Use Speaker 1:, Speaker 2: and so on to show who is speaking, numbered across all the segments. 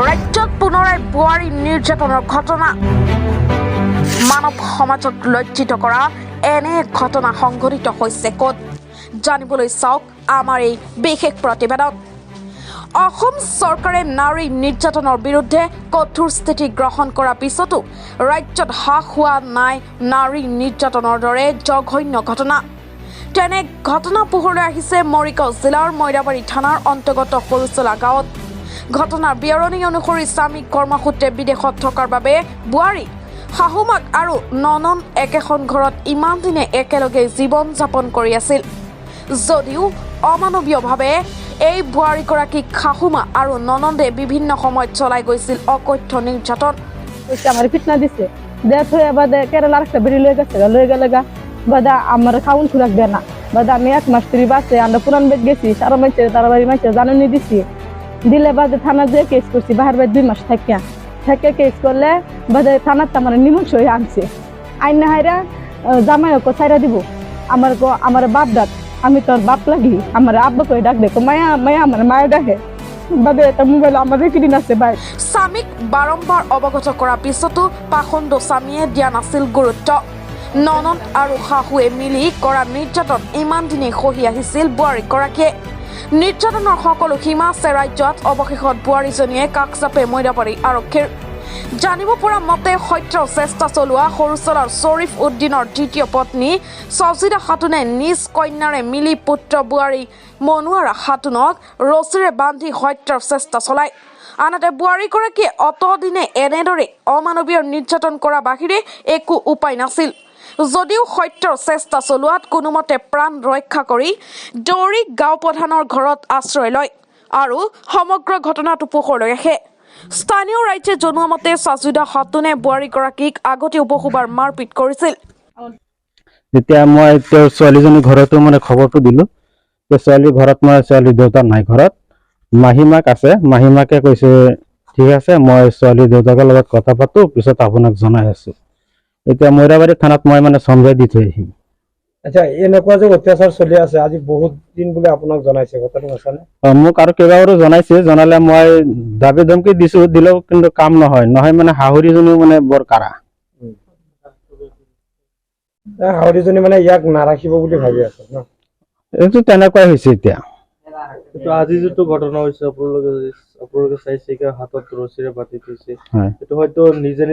Speaker 1: ৰাজ্যত পুনৰাই বুৱাৰী নিৰ্যাতনৰ ঘটনা মানৱ সমাজক লজ্জিত কৰা এনে ঘটনা সংঘটিত হৈছে ক'ত জানিবলৈ চাওক আমাৰ এই বিশেষ প্ৰতিবেদন অসম চৰকাৰে নাৰী নিৰ্যাতনৰ বিৰুদ্ধে কঠোৰ স্থিতি গ্ৰহণ কৰাৰ পিছতো ৰাজ্যত হ্ৰাস হোৱা নাই নাৰী নিৰ্যাতনৰ দৰে জঘন্য ঘটনা তেনে ঘটনা পোহৰলৈ আহিছে মৰিগাঁও জিলাৰ মইৰাবাৰী থানাৰ অন্তৰ্গত সৰুচলা গাঁৱত ঘটনাৰ বিৱৰণী অনুসৰি স্বামী কৰ্মসূত্ৰে বিদেশত থকাৰ বাবে বুৱাৰী শাহুমাক আৰু ননন একেখন ঘৰত ইমান দিনে একেলগে জীৱন যাপন কৰি আছিল যদিও অমানৱীয়ভাৱে এই বুৱাৰীগৰাকীক শাহুমা আৰু ননন্দে বিভিন্ন সময়ত চলাই গৈছিল অকথ্য নিৰ্যাতন
Speaker 2: আমার ফিটনা দিছে দেখ হয়ে বাদে কেরালার একটা বেড়ি লয়ে গেলে বাদা আমার খাউন খুরাক দেয় না বাদা আমি 1 মাস 3 বাসে আমরা পুরান বেদ গেছি সারা মাইছে তারা বাড়ি মাইছে জানুনি দিছি দিলে বাদে থানা যে কেস করছি বাহার বাদ 2 মাস থেকে কেস করলে বাদে থানাতে আমার নিমন্ত্রণ হয়ে আনছে আইন না হাইরা জামাইকে ছাইরা দিব আমার বাপ ডাক আমি তোর বাপ লাগি আমার আব্বা কই ডাক দেখো মায়া মায়া আমার মায়া ডাকে বাদে এটা মোবাইল আমাদের কিদিন আছে ভাই
Speaker 1: স্বামীক বাৰম্বাৰ অৱগত কৰাৰ পিছতো পাখণ্ড স্বামীয়ে দিয়া নাছিল গুৰুত্ব ননন্দ আৰু শাহুৱে মিলি কৰা নিৰ্যাতন ইমান দিনে সহি আহিছিল বুৱাৰীগৰাকীয়ে নিৰ্যাতনৰ সকলো সীমা আছে ৰাজ্যত অৱশেষত বুৱাৰীজনীয়ে কাষ চাপে মইৰাবাৰী আৰক্ষীৰ জানিব পৰা মতে হত্যাৰ চেষ্টা চলোৱা সৰুচলাৰ শ্বৰীফ উদ্দিনৰ দ্বিতীয় পত্নী সজিদা খাতুনে নিজ কন্যাৰে মিলি পুত্ৰ বুৱাৰী মনুৱাৰা খাতুনক ৰছীৰে বান্ধি হত্যাৰ চেষ্টা চলায় আনহাতে বুৱাৰীগৰাকীয়ে অতদিনে এনেদৰে অমানৱীয় নিৰ্যাতন কৰা বাহিৰে একো উপায় নাছিল যদিও হত্যাৰ চেষ্টা চলোৱাত কোনোমতে প্ৰাণ ৰক্ষা কৰি দৌৰি গাঁও প্ৰধানৰ ঘৰত আশ্ৰয় লয় আৰু সমগ্ৰ ঘটনাটো পোহৰলৈ আহে স্থানীয় ৰাইজে জনোৱা মতে সজিদা খাতুনে বুৱাৰীগৰাকীক আগতে বহুবাৰ মাৰপিট কৰিছিল
Speaker 3: যেতিয়া মই তেওঁৰ ছোৱালীজনী ঘৰতো মানে খবৰটো দিলো যে ছোৱালী ঘৰত মই ছোৱালী দেউতা নাই ঘৰত মাহিমাক আছে মাহিমাকে কৈছে ঠিক আছে মই ছোৱালী দেউতাকৰ লগত কথা পাতো পিছত আপোনাক জনাই আছো এতিয়া মইৰাবাৰী থানাত মই মানে সমঝাই দি থৈ আহিম
Speaker 4: আচ্ছা এনেকুৱা যে অত্যাচাৰ চলি আছে আজি বহুত দিন বলে আপোনাক জনাইছে কথাটো আছানে
Speaker 3: মোক আৰু কেইবাবাৰো জনাইছে জনালে মই দাবী ধমকি দিছো দিলেও কিন্তু কাম নহয় মানে হাহুৰীজনীও মানে বৰ কাৰা
Speaker 4: হাউৰীজনী মানে ইয়াক নাৰাখিব বুলি ভাবি আছে ন
Speaker 3: এইটো তেনেকুৱাই হৈছে এতিয়া
Speaker 5: তো আজি যেটো ঘটনা হৈছে আপোনালোকে চাইছে কি হাতত ৰছীৰে বান্ধি থৈছে এটো হয়তো নিজে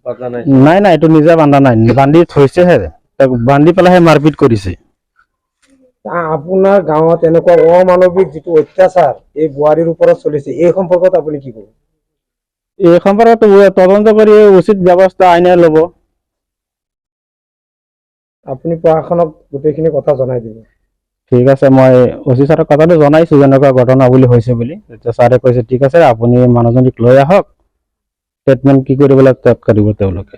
Speaker 5: বান্ধা নাই
Speaker 3: নাই এটো নিজে বান্ধা নাই বান্ধি থৈছেহে তাক বান্ধি পেলাইহে মাৰপিট কৰিছে
Speaker 4: আপোনাৰ গাঁৱত এনেকুৱা অমানৱিক যেটো অত্যাচাৰ এই বুৱাৰীৰ ওপৰত চলিছে এই সম্পৰ্কত আপুনি কি ক'ব
Speaker 3: এই সম্পৰ্কত তদন্ত কৰি উচিত ব্যৱস্থা আইনে ল'ব
Speaker 4: আপুনি প্ৰশাসনক গোটেইখিনি কথা জনাই দিব
Speaker 3: ঠিক আছে মই ওচি ছাৰক কথাটো জনাইছো যেনেকুৱা ঘটনা বুলি হৈছে বুলি এতিয়া ছাৰে কৈছে ঠিক আছে আপুনি মানুহজনীক লৈ আহক ট্ৰিটমেণ্ট কি কৰিব লাগে তাত কৰিব তেওঁলোকে